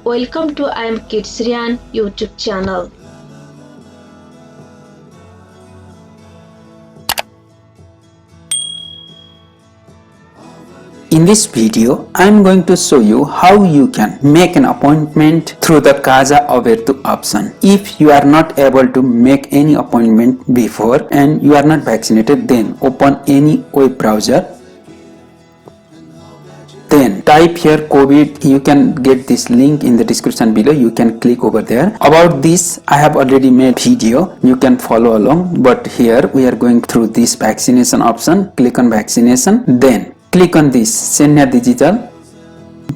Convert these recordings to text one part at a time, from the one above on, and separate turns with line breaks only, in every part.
Welcome to I Am Kids Rian YouTube channel.
In this video, I am going to show you how you can make an appointment through the Casa Aberta option. If you are not able to make any appointment before and you are not vaccinated, then open any web browser. Then type here COVID. You can get this link in the description below. You can click over there. About this, I have already made video. You can follow along. But here we are going through this vaccination option. Click on vaccination. Then click on this Senya Digital.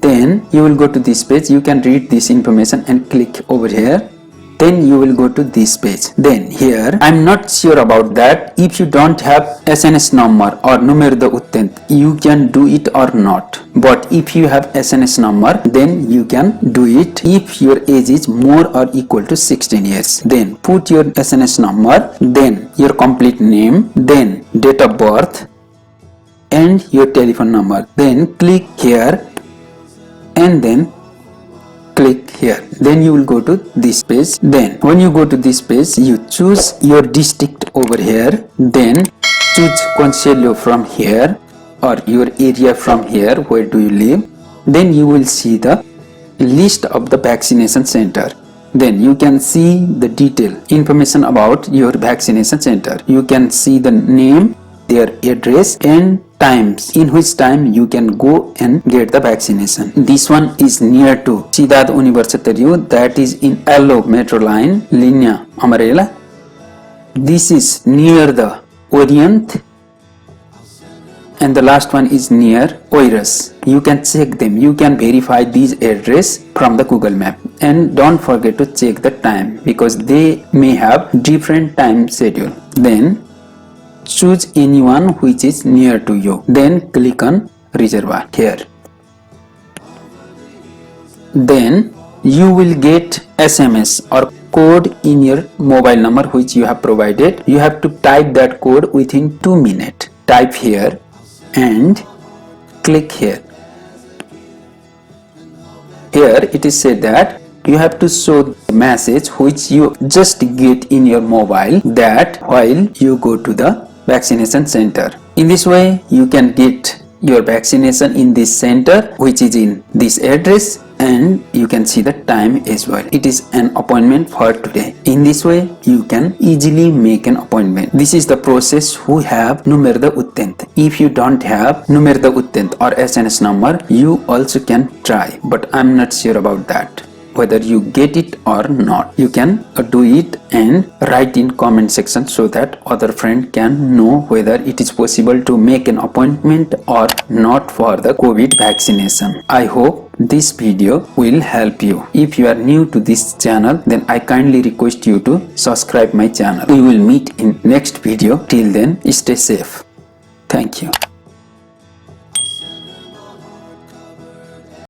Then you will go to this page. You can read this information and click over here. Then you will go to this page. Then here I'm not sure about that. If you don't have SNS number or numero de uttent, you can do it or not. But if you have SNS number, then you can do it if your age is more or equal to 16 years. Then put your SNS number, then your complete name, then date of birth and your telephone number. Then click here and then click here. Then you will go to this page. Then when you go to this page, you choose your district over here. Then choose Conselho from here or your area from here. Where do you live? Then you will see the list of the vaccination center. Then you can see the detail information about your vaccination center. You can see the name, their address and times in which time you can go and get the vaccination. This one is near to Cidade Universitario, that is in yellow metro line, Linha Amarela. This is near the Orient and the last one is near Oeiras. You can check them. You can verify these address from the Google map and don't forget to check the time because they may have different time schedule. Then choose anyone which is near to you. Then click on reservoir here. Then you will get SMS or code in your mobile number which you have provided. You have to type that code within 2 minutes. Type here and click here. Here it is said that you have to show the message which you just get in your mobile that while you go to the vaccination center. In this way you can get your vaccination in this center which is in this address and you can see the time as well. It is an appointment for today. In this way you can easily make an appointment. This is the process who have numero de uttent. If you don't have numero de uttent or SNS number, you also can try, but I'm not sure about that whether you get it or not. You can do it and write in comment section so that other friend can know whether it is possible to make an appointment or not for the COVID vaccination. I hope this video will help you. If you are new to this channel, then I kindly request you to subscribe my channel. We will meet in next video. Till then, stay safe. Thank you.